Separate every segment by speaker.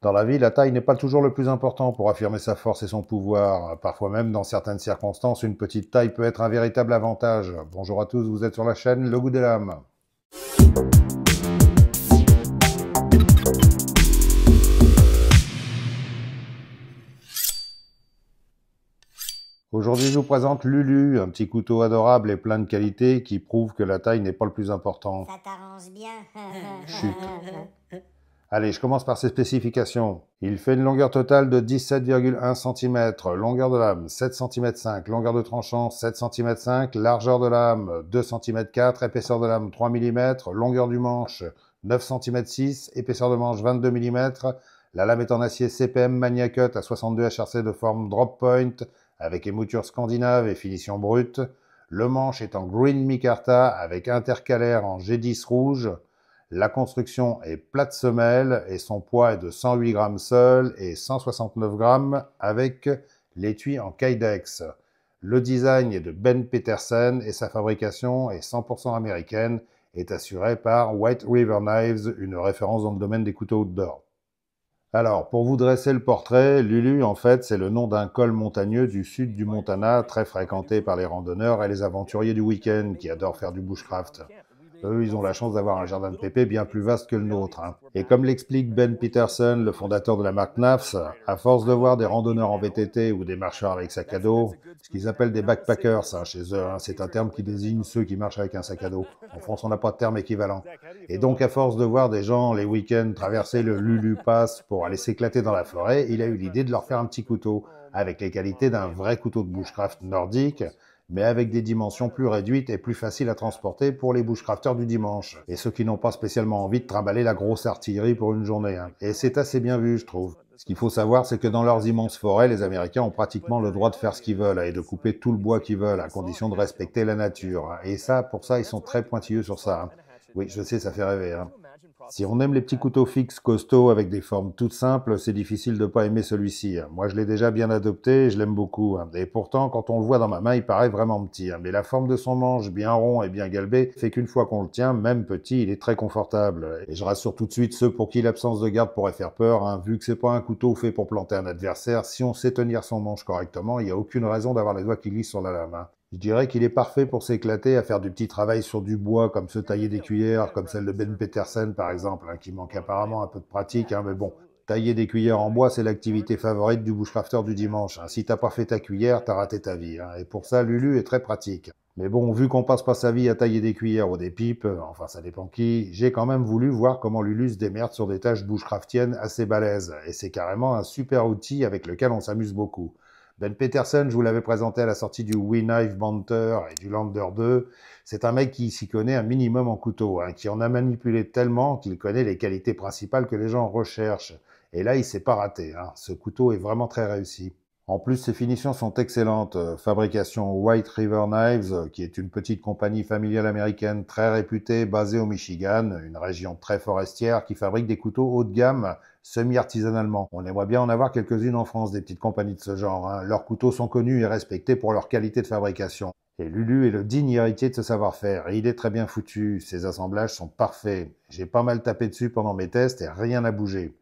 Speaker 1: Dans la vie, la taille n'est pas toujours le plus important pour affirmer sa force et son pouvoir. Parfois même, dans certaines circonstances, une petite taille peut être un véritable avantage. Bonjour à tous, vous êtes sur la chaîne Le Goût des Lames. Aujourd'hui, je vous présente Lulu, un petit couteau adorable et plein de qualités qui prouve que la taille n'est pas le plus important.
Speaker 2: Ça t'arrange bien.
Speaker 1: Chut. Allez, je commence par ses spécifications. Il fait une longueur totale de 17,1 cm, longueur de lame 7,5 cm, longueur de tranchant 7,5 cm, largeur de lame 2,4 cm, épaisseur de lame 3 mm, longueur du manche 9,6 cm, épaisseur de manche 22 mm. La lame est en acier CPM Magnacut à 62 HRC de forme drop point avec émouture scandinave et finition brute. Le manche est en green micarta avec intercalaire en G10 rouge. La construction est plate semelle et son poids est de 108 grammes seul et 169 grammes avec l'étui en Kydex. Le design est de Ben Petersen et sa fabrication est 100% américaine, est assurée par White River Knives, une référence dans le domaine des couteaux outdoor. Alors, pour vous dresser le portrait, Lulu, en fait, c'est le nom d'un col montagneux du sud du Montana, très fréquenté par les randonneurs et les aventuriers du week-end qui adorent faire du bushcraft. Eux, ils ont la chance d'avoir un jardin de pépé bien plus vaste que le nôtre. Et comme l'explique Ben Petersen, le fondateur de la marque Knafs, à force de voir des randonneurs en VTT ou des marcheurs avec sac à dos, ce qu'ils appellent des backpackers chez eux, c'est un terme qui désigne ceux qui marchent avec un sac à dos. En France, on n'a pas de terme équivalent. Et donc, à force de voir des gens les week-ends traverser le Lulu Pass pour aller s'éclater dans la forêt, il a eu l'idée de leur faire un petit couteau, avec les qualités d'un vrai couteau de bushcraft nordique, mais avec des dimensions plus réduites et plus faciles à transporter pour les bushcrafters du dimanche, et ceux qui n'ont pas spécialement envie de trimballer la grosse artillerie pour une journée. Et c'est assez bien vu, je trouve. Ce qu'il faut savoir, c'est que dans leurs immenses forêts, les Américains ont pratiquement le droit de faire ce qu'ils veulent et de couper tout le bois qu'ils veulent, à condition de respecter la nature. Et ça, pour ça, ils sont très pointilleux sur ça. Oui, je sais, ça fait rêver. Si on aime les petits couteaux fixes costauds avec des formes toutes simples, c'est difficile de ne pas aimer celui-ci. Moi, je l'ai déjà bien adopté et je l'aime beaucoup. Et pourtant, quand on le voit dans ma main, il paraît vraiment petit. Mais la forme de son manche, bien rond et bien galbé, fait qu'une fois qu'on le tient, même petit, il est très confortable. Et je rassure tout de suite ceux pour qui l'absence de garde pourrait faire peur. Vu que c'est pas un couteau fait pour planter un adversaire, si on sait tenir son manche correctement, il n'y a aucune raison d'avoir les doigts qui glissent sur la lame. Je dirais qu'il est parfait pour s'éclater à faire du petit travail sur du bois, comme se tailler des cuillères, comme celle de Ben Petersen par exemple, qui manque apparemment un peu de pratique, mais bon. Tailler des cuillères en bois, c'est l'activité favorite du bushcrafter du dimanche. Si t'as pas fait ta cuillère, t'as raté ta vie. Et pour ça, Lulu est très pratique. Mais bon, vu qu'on passe pas sa vie à tailler des cuillères ou des pipes, enfin ça dépend qui, j'ai quand même voulu voir comment Lulu se démerde sur des tâches bushcraftiennes assez balèzes. Et c'est carrément un super outil avec lequel on s'amuse beaucoup. Ben Petersen, je vous l'avais présenté à la sortie du WeKnife Banter et du Lander 2. C'est un mec qui s'y connaît un minimum en couteau, qui en a manipulé tellement qu'il connaît les qualités principales que les gens recherchent. Et là, il s'est pas raté. Ce couteau est vraiment très réussi. En plus, ses finitions sont excellentes. Fabrication White River Knives, qui est une petite compagnie familiale américaine très réputée, basée au Michigan, une région très forestière qui fabrique des couteaux haut de gamme, semi-artisanalement. On aimerait bien en avoir quelques-unes en France, des petites compagnies de ce genre. Leurs couteaux sont connus et respectés pour leur qualité de fabrication. Et Lulu est le digne héritier de ce savoir-faire. Et il est très bien foutu. Ses assemblages sont parfaits. J'ai pas mal tapé dessus pendant mes tests et rien n'a bougé.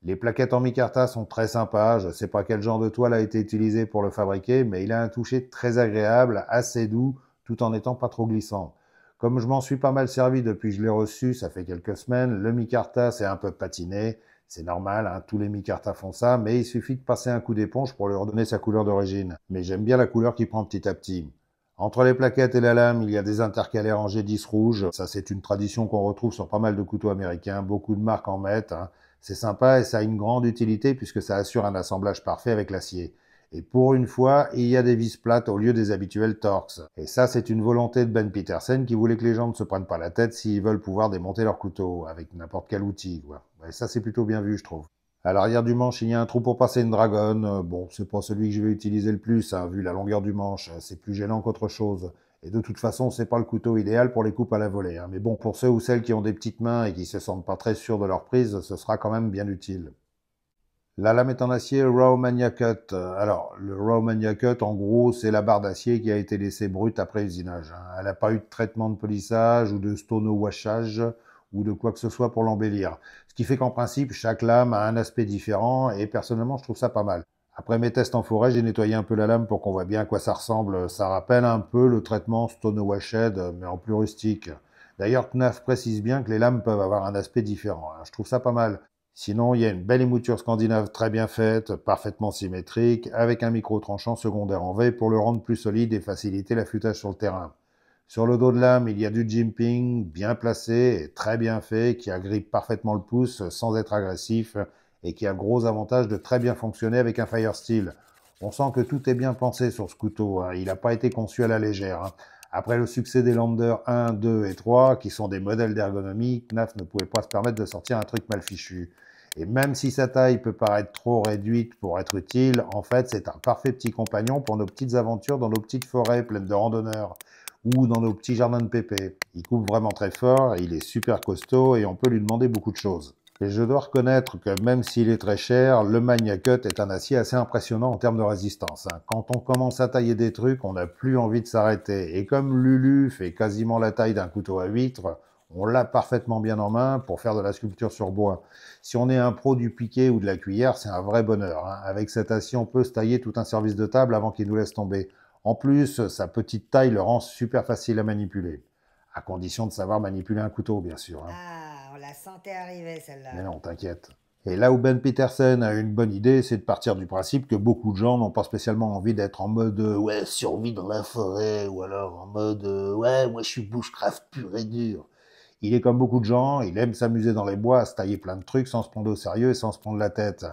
Speaker 1: Les plaquettes en micarta sont très sympas, je ne sais pas quel genre de toile a été utilisé pour le fabriquer, mais il a un toucher très agréable, assez doux, tout en n'étant pas trop glissant. Comme je m'en suis pas mal servi depuis que je l'ai reçu, ça fait quelques semaines, le micarta c'est un peu patiné, c'est normal, tous les micarta font ça, mais il suffit de passer un coup d'éponge pour lui redonner sa couleur d'origine. Mais j'aime bien la couleur qu'il prend petit à petit. Entre les plaquettes et la lame, il y a des intercalaires en G10 rouge. Ça, c'est une tradition qu'on retrouve sur pas mal de couteaux américains. Beaucoup de marques en mettent. C'est sympa et ça a une grande utilité puisque ça assure un assemblage parfait avec l'acier. Et pour une fois, il y a des vis plates au lieu des habituels Torx. Et ça, c'est une volonté de Ben Petersen qui voulait que les gens ne se prennent pas la tête s'ils veulent pouvoir démonter leur couteau avec n'importe quel outil. Et ça, c'est plutôt bien vu, je trouve. À l'arrière du manche, il y a un trou pour passer une dragonne. Bon, c'est pas celui que je vais utiliser le plus, vu la longueur du manche. C'est plus gênant qu'autre chose. Et de toute façon, c'est pas le couteau idéal pour les coupes à la volée. Mais bon, pour ceux ou celles qui ont des petites mains et qui se sentent pas très sûrs de leur prise, ce sera quand même bien utile. La lame est en acier Raw Magnacut. Alors, le Raw Magnacut, en gros, c'est la barre d'acier qui a été laissée brute après usinage. Elle n'a pas eu de traitement de polissage ou de stonewashage ou de quoi que ce soit pour l'embellir. Ce qui fait qu'en principe, chaque lame a un aspect différent et personnellement, je trouve ça pas mal. Après mes tests en forêt, j'ai nettoyé un peu la lame pour qu'on voit bien à quoi ça ressemble. Ça rappelle un peu le traitement Stone Washed, mais en plus rustique. D'ailleurs, Knauf précise bien que les lames peuvent avoir un aspect différent. Je trouve ça pas mal. Sinon, il y a une belle émouture scandinave très bien faite, parfaitement symétrique, avec un micro-tranchant secondaire en V pour le rendre plus solide et faciliter l'affûtage sur le terrain. Sur le dos de lame, il y a du jimping bien placé et très bien fait, qui agrippe parfaitement le pouce sans être agressif et qui a le gros avantage de très bien fonctionner avec un Firesteel. On sent que tout est bien pensé sur ce couteau, il n'a pas été conçu à la légère. Après le succès des Lander 1, 2 et 3, qui sont des modèles d'ergonomie, Knauf ne pouvait pas se permettre de sortir un truc mal fichu. Et même si sa taille peut paraître trop réduite pour être utile, en fait, c'est un parfait petit compagnon pour nos petites aventures dans nos petites forêts pleines de randonneurs ou dans nos petits jardins de pépé. Il coupe vraiment très fort, il est super costaud et on peut lui demander beaucoup de choses. Et je dois reconnaître que même s'il est très cher, le Magna Cut est un acier assez impressionnant en termes de résistance. Quand on commence à tailler des trucs, on n'a plus envie de s'arrêter. Et comme Lulu fait quasiment la taille d'un couteau à huître, on l'a parfaitement bien en main pour faire de la sculpture sur bois. Si on est un pro du piqué ou de la cuillère, c'est un vrai bonheur. Avec cet acier, on peut se tailler tout un service de table avant qu'il nous laisse tomber. En plus, sa petite taille le rend super facile à manipuler. À condition de savoir manipuler un couteau, bien sûr.
Speaker 2: Ah, on la sentait arriver celle-là.
Speaker 1: Mais non, t'inquiète. Et là où Ben Peterson a une bonne idée, c'est de partir du principe que beaucoup de gens n'ont pas spécialement envie d'être en mode ouais, survie dans la forêt, ou alors en mode ouais, moi je suis bushcraft pur et dur. Il est comme beaucoup de gens, il aime s'amuser dans les bois, à se tailler plein de trucs sans se prendre au sérieux et sans se prendre la tête.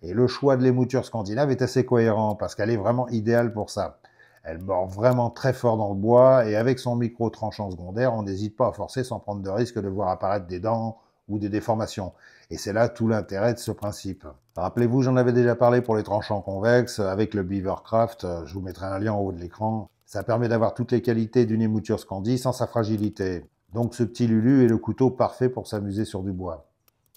Speaker 1: Et le choix de l'émouture scandinave est assez cohérent, parce qu'elle est vraiment idéale pour ça. Elle mord vraiment très fort dans le bois, et avec son micro tranchant secondaire, on n'hésite pas à forcer sans prendre de risque de voir apparaître des dents ou des déformations. Et c'est là tout l'intérêt de ce principe. Rappelez-vous, j'en avais déjà parlé pour les tranchants convexes, avec le Beavercraft, je vous mettrai un lien en haut de l'écran. Ça permet d'avoir toutes les qualités d'une émouture Scandi sans sa fragilité. Donc ce petit Lulu est le couteau parfait pour s'amuser sur du bois.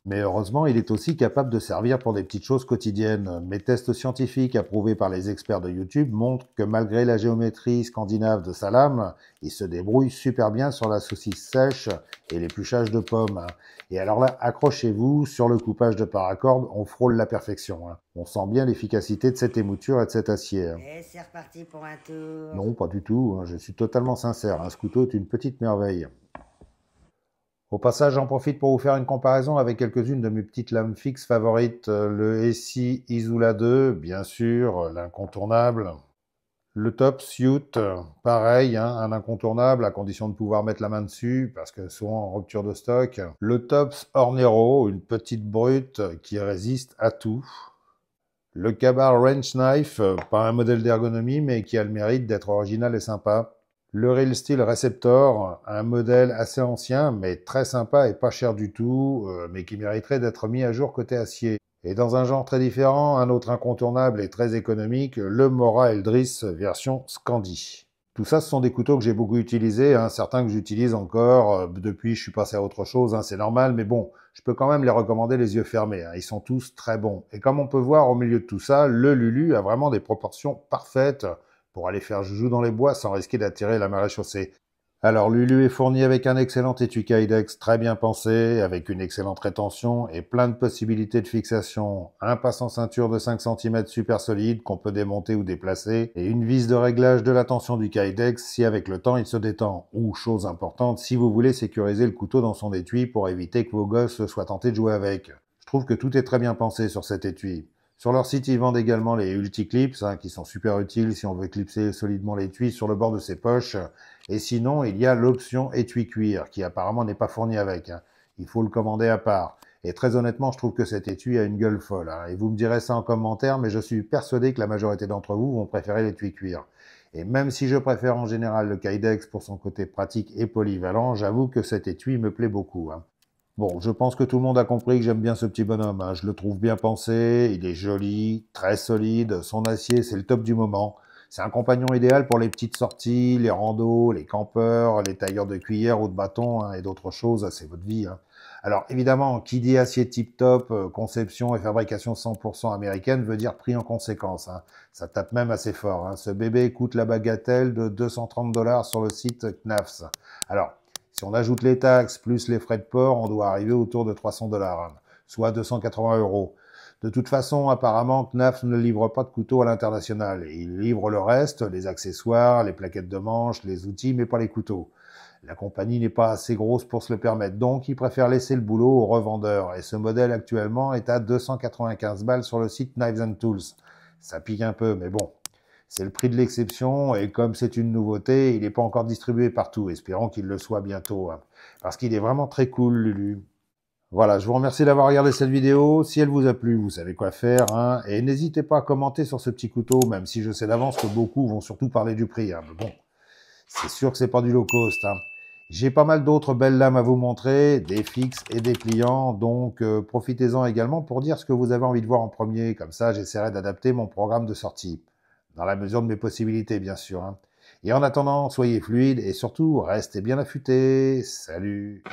Speaker 1: Mais heureusement, il est aussi capable de servir pour des petites choses quotidiennes. Mes tests scientifiques approuvés par les experts de YouTube montrent que malgré la géométrie scandinave de sa lame, il se débrouille super bien sur la saucisse sèche et l'épluchage de pommes. Et alors là, accrochez-vous, sur le coupage de paracord, on frôle la perfection. On sent bien l'efficacité de cette émouture et de cet acier.
Speaker 2: Et c'est reparti pour un tour.
Speaker 1: Non, pas du tout, je suis totalement sincère, ce couteau est une petite merveille. Au passage, j'en profite pour vous faire une comparaison avec quelques-unes de mes petites lames fixes favorites. Le SI Isula 2, bien sûr, l'incontournable. Le Top Suit, pareil, un incontournable, à condition de pouvoir mettre la main dessus, parce que souvent en rupture de stock. Le Tops Hornero, une petite brute qui résiste à tout. Le Ka-Bar Wrench Knife, pas un modèle d'ergonomie, mais qui a le mérite d'être original et sympa. Le Real Steel Receptor, un modèle assez ancien, mais très sympa et pas cher du tout, mais qui mériterait d'être mis à jour côté acier. Et dans un genre très différent, un autre incontournable et très économique, le Mora Eldris version Scandi. Tout ça, ce sont des couteaux que j'ai beaucoup utilisés, certains que j'utilise encore, depuis je suis passé à autre chose, c'est normal, mais bon, je peux quand même les recommander les yeux fermés, ils sont tous très bons. Et comme on peut voir au milieu de tout ça, le Lulu a vraiment des proportions parfaites, pour aller faire joujou dans les bois sans risquer d'attirer la marée chaussée. Alors Lulu est fourni avec un excellent étui Kydex très bien pensé, avec une excellente rétention et plein de possibilités de fixation. Un passe en ceinture de 5 cm super solide qu'on peut démonter ou déplacer, et une vis de réglage de la tension du Kydex si avec le temps il se détend. Ou, chose importante, si vous voulez sécuriser le couteau dans son étui pour éviter que vos gosses soient tentés de jouer avec. Je trouve que tout est très bien pensé sur cet étui. Sur leur site, ils vendent également les Ulticlips, qui sont super utiles si on veut clipser solidement l'étui sur le bord de ses poches. Et sinon, il y a l'option étui cuir, qui apparemment n'est pas fournie avec. Il faut le commander à part. Et très honnêtement, je trouve que cet étui a une gueule folle. Et vous me direz ça en commentaire, mais je suis persuadé que la majorité d'entre vous vont préférer l'étui cuir. Et même si je préfère en général le Kydex pour son côté pratique et polyvalent, j'avoue que cet étui me plaît beaucoup. Bon, je pense que tout le monde a compris que j'aime bien ce petit bonhomme. Je le trouve bien pensé, il est joli, très solide, son acier c'est le top du moment. C'est un compagnon idéal pour les petites sorties, les randos, les campeurs, les tailleurs de cuillères ou de bâtons et d'autres choses, c'est votre vie. Alors évidemment, qui dit acier tip-top, conception et fabrication 100% américaine veut dire prix en conséquence. Ça tape même assez fort. Ce bébé coûte la bagatelle de 230 $ sur le site Knafs. Alors, Si on ajoute les taxes plus les frais de port, on doit arriver autour de 300 $, hein, soit 280 €. De toute façon, apparemment, Knauf ne livre pas de couteaux à l'international. Il livre le reste, les accessoires, les plaquettes de manches, les outils, mais pas les couteaux. La compagnie n'est pas assez grosse pour se le permettre, donc il préfère laisser le boulot aux revendeurs. Et ce modèle actuellement est à 295 balles sur le site Knives and Tools. Ça pique un peu, mais bon. C'est le prix de l'exception, et comme c'est une nouveauté, il n'est pas encore distribué partout. Espérons qu'il le soit bientôt, hein. Parce qu'il est vraiment très cool, Lulu. Voilà, je vous remercie d'avoir regardé cette vidéo. Si elle vous a plu, vous savez quoi faire, hein. Et n'hésitez pas à commenter sur ce petit couteau, même si je sais d'avance que beaucoup vont surtout parler du prix, hein. Mais bon, c'est sûr que c'est pas du low cost, hein. J'ai pas mal d'autres belles lames à vous montrer, des fixes et des pliants, donc profitez-en également pour dire ce que vous avez envie de voir en premier. Comme ça, j'essaierai d'adapter mon programme de sortie, dans la mesure de mes possibilités, bien sûr, hein. Et en attendant, soyez fluides et surtout, restez bien affûtés. Salut!